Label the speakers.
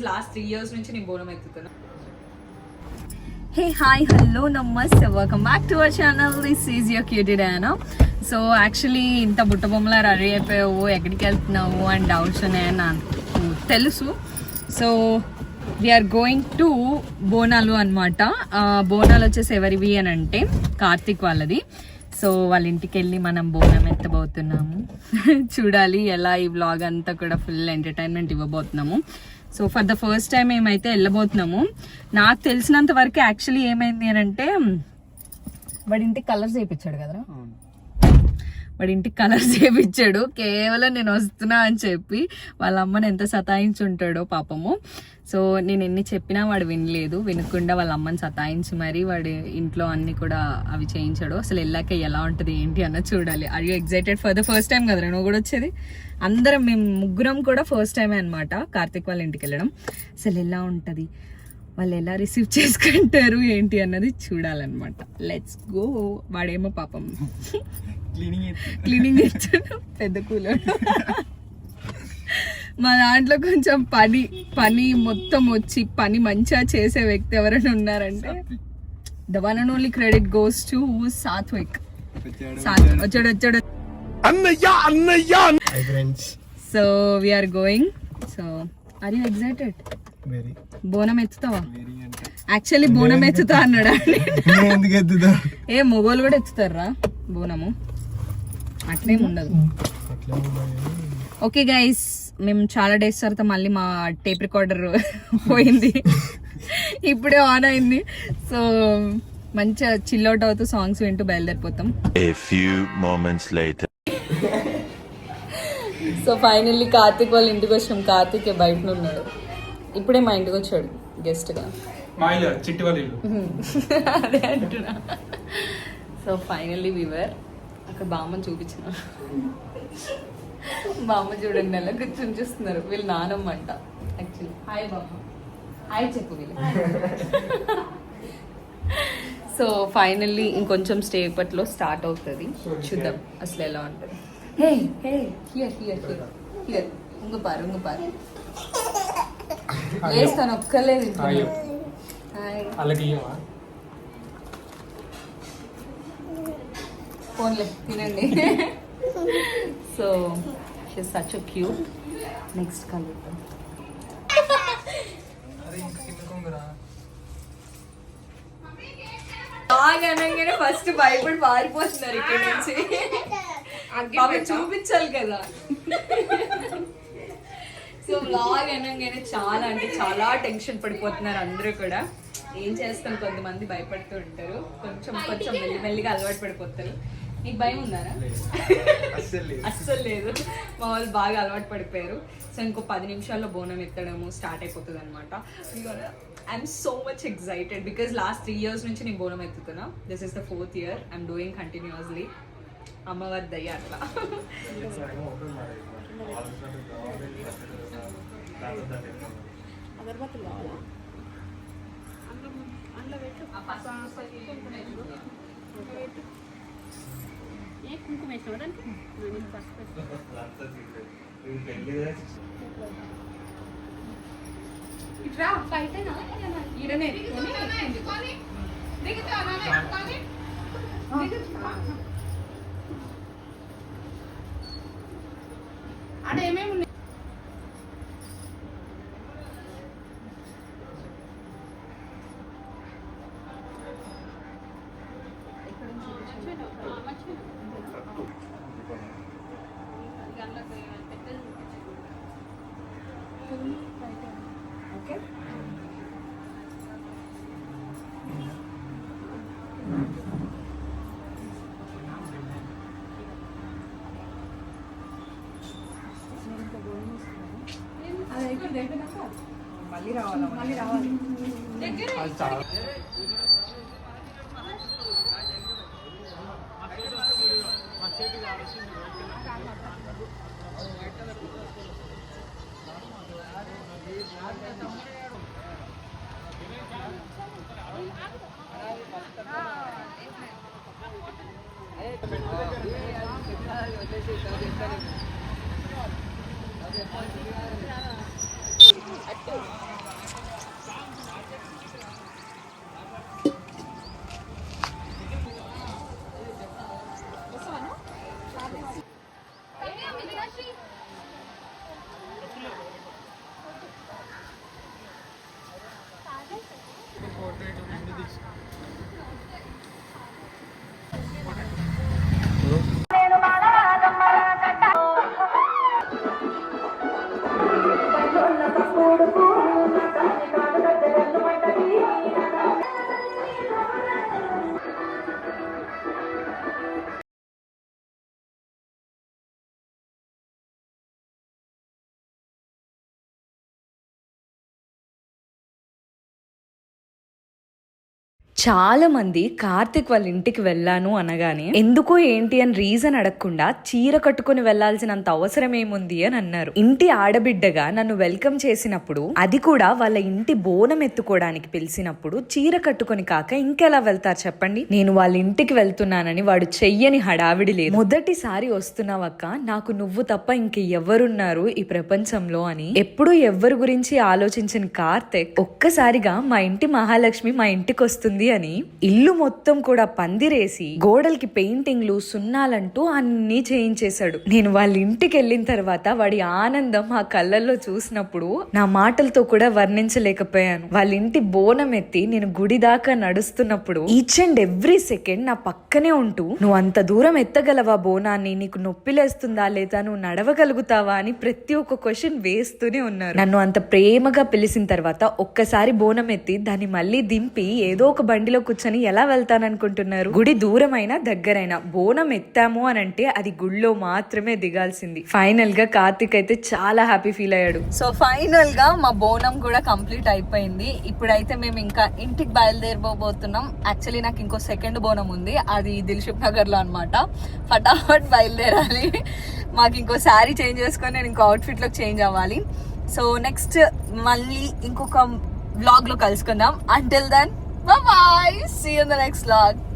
Speaker 1: Last 3 years నుంచి నేను బోనం ఎత్తుతున్నా.
Speaker 2: హే హాయ్ హలో నమస్తే welcome back to our channel. This is your cutie Diana. So actually ఇంత బుట్టబొమ్మలా రెడీ అయిపోయావు, ఎక్కడికి వెళ్తున్నావు అని డౌట్స్ ఉన్నాయని నాకు తెలుసు. So we are going to Bonalu అనమాట. బోనాలు వచ్చేసి ఎవరివి అని అంటే కార్తిక్ వాళ్ళది. సో వాళ్ళ ఇంటికి వెళ్ళి మనం బోనం ఎత్తబోతున్నాము. చూడాలి ఎలా ఈ వ్లాగ్ అంతా కూడా ఫుల్ ఎంటర్టైన్మెంట్ ఇవ్వబోతున్నాము. So for the first time మేమైతే వెళ్ళబోతున్నాము. నాకు తెలిసినంత వరకు యాక్చువల్లీ ఏమైంది అని అంటే వాడి ఇంటికి కలర్స్ వేయించాడు కదరా, వాడి ఇంటికి కలర్స్ వేయించాడు కేవలం నేను వస్తున్నా అని చెప్పి. వాళ్ళ అమ్మని ఎంత సతాయించి ఉంటాడో పాపము. సో నేను ఎన్ని చెప్పినా వాడు వినలేదు. వినకుండా వాళ్ళ అమ్మని సతాయించి మరి వాడి ఇంట్లో అన్ని కూడా అవి చేయించాడు. అసలు వెళ్ళాక ఎలా ఉంటుంది ఏంటి అన్న చూడాలి. Are you excited for the first time కదరా నువ్వు కూడా వచ్చేది? అందరం మేము ముగ్గురం కూడా ఫస్ట్ టైమే అనమాట కార్తిక్ వాళ్ళ ఇంటికి వెళ్ళడం. అసలు ఎలా ఉంటుంది, వాళ్ళు ఎలా రిసీవ్ చేసుకుంటారు ఏంటి అన్నది చూడాలన్నమాట. Let's go. వాడేమో పాపం క్లీనింగ్ ఇచ్చాడు, పెద్ద కూలర్. మా దాంట్లో కొంచెం పని మొత్తం వచ్చి పని మంచిగా చేసే వ్యక్తి ఎవరైనా ఉన్నారంటే the one and only credit goes to Sathvik. వచ్చాడు అన్నయ్య. So we are going. So are you excited? బోనం ఎత్తుతావా? యాక్చువల్లీ బోనం ఎత్తుతా అన్నాడా? ఏ మొగోళ్ళు కూడా ఎత్తుతారా బోనము? అట్లేం ఉండదు. ఓకే గైస్, మేము చాలా డేస్ తర్వాత మళ్ళీ మా టేప్ రికార్డర్ పోయింది, ఇప్పుడే ఆన్ అయింది. సో మంచిగా చిల్ అవుట్ అవుతూ సాంగ్స్ వింటూ బయలుదేరిపోతాం. సో ఫైనల్లీ కార్తిక్ వాళ్ళ ఇంటికి వచ్చాం. కార్తిక్ బయట ఉన్నాడు, ఇప్పుడే మా ఇంటికి వచ్చాడు గెస్ట్ గా. అదే అంటున్నా. సో ఫైనల్లీ వీవర్ అక్కడ బామ్మని చూపించిన. బామ్మ చూడండి నెల కూర్చొని చూస్తున్నారు. వీళ్ళు నానమ్మ అంట యాక్చువల్లీ. హాయ్ బామ్మ, హాయ్ చెప్పు వీళ్ళు. సో ఫైనల్లీ ఇంకొంచెం స్టేపట్లో స్టార్ట్ అవుతుంది. చూద్దాం అసలు ఎలా ఉంటుంది. హే హే హియర్ హియర్ హియర్ హియర్ ఉంగపారు వేస్తాను ఒక్కలేదు. హాయ్ ఫోన్లే తినండి. So she's such a cute. Next కలుద్దాం. అనగానే ఫస్ట్ భయపడి పారిపోతున్నారు ఇక్కడ నుంచి. అవి చూపించాలి కదా. సో వ్లాగ్ అనగానే చాలా అంటే చాలా టెన్షన్ పడిపోతున్నారు అందరూ కూడా. ఏం చేస్తాం, కొంతమంది భయపడుతూ ఉంటారు, కొంచెం మెల్లిమెల్లిగా అలవాటు పడిపోతారు. నీకు భయం ఉందారా? అస్సలు లేదు. మా వాళ్ళు బాగా అలవాటు పడిపోయారు. సో ఇంకో 10 నిమిషాల్లో బోనం ఎత్తడము స్టార్ట్ అయిపోతుంది అనమాట. I'm so much excited because last 3 years నుంచి నేను బోనం ఎత్తుతున్నా. This is the 4th year I'm doing continuously. అమ్మవారి దయ్య అట్లా. కుంకుమ ఇట్రా బయటనా ఈడనే అంటే ఏమేమి ఉన్నాయి. ఓకే మళ్ళీ రావాలి దగ్గర. చాలా మంది కార్తిక్ వాళ్ళ ఇంటికి వెళ్ళాను అనగానే ఎందుకో ఏంటి అని రీజన్ అడగకుండా చీర కట్టుకుని వెళ్లాల్సినంత అవసరం ఏముంది అని అన్నారు. ఇంటి ఆడబిడ్డగా నన్ను వెల్కమ్ చేసినప్పుడు, అది కూడా వాళ్ళ ఇంటి బోనం ఎత్తుకోవడానికి పిలిచినప్పుడు చీర కట్టుకుని కాక ఇంకెలా వెళ్తారు చెప్పండి? నేను వాళ్ళ ఇంటికి వెళ్తున్నానని వాడు చెయ్యని హడావిడి లేదు. మొదటిసారి వస్తున్నావక్క, నాకు నువ్వు తప్ప ఇంక ఎవరున్నారు ఈ ప్రపంచంలో అని ఎప్పుడూ ఎవ్వరి గురించి ఆలోచించిన కార్తిక్ ఒక్కసారిగా మా ఇంటి మహాలక్ష్మి మా ఇంటికి వస్తుంది అని ఇల్లు మొత్తం కూడా పందిరేసి గోడలకి పెయింటింగ్లు సున్నాలంటూ అన్ని చేయించేశాడు. నేను వాళ్ళ ఇంటికి వెళ్ళిన తర్వాత వాడి ఆనందం ఆ కళ్ళల్లో చూసినప్పుడు నా మాటలతో కూడా వర్ణించలేకపోయాను. వాళ్ళ ఇంటి బోనం ఎత్తి నేను గుడి దాకా నడుస్తున్నప్పుడు ఈచ్ అండ్ ఎవ్రీ సెకండ్ నా పక్కనే ఉంటూ, నువ్వు అంత దూరం ఎత్తగలవా బోనాన్ని, నీకు నొప్పిలేస్తుందా లేదా, నువ్వు నడవగలుగుతావా అని ప్రతి ఒక్క క్వశ్చన్ వేస్తూనే ఉన్నారు. నన్ను అంత ప్రేమగా పిలిచిన తర్వాత ఒక్కసారి బోనం ఎత్తి దాన్ని మళ్ళీ దింపి ఏదో ఒక బండిలో కూర్చొని ఎలా వెళ్తాననుకుంటున్నారు? గుడి దూరమైనా దగ్గరైనా బోనం ఎత్తాము అని అంటే అది గుడిలో మాత్రమే దిగాల్సింది. ఫైనల్ గా కార్తిక్ అయితే చాలా హ్యాపీ ఫీల్ అయ్యాడు. సో ఫైనల్ గా మా బోనం కూడా కంప్లీట్ అయిపోయింది. ఇప్పుడైతే మేము ఇంకా ఇంటికి బయలుదేరిపోబోతున్నాం. యాక్చువల్లీ నాకు ఇంకో సెకండ్ బోనం ఉంది, అది దిల్షుక్ నగర్ లో అనమాట. ఫటాఫట్ బయలుదేరాలి. మాకు ఇంకో శారీ చేంజ్ చేసుకొని నేను ఇంకో అవుట్ఫిట్ లో చేంజ్ అవ్వాలి. సో నెక్స్ట్ మళ్ళీ ఇంకొక వ్లాగ్ లో కలుసుకుందాం. Until then bye bye, see you in the next vlog.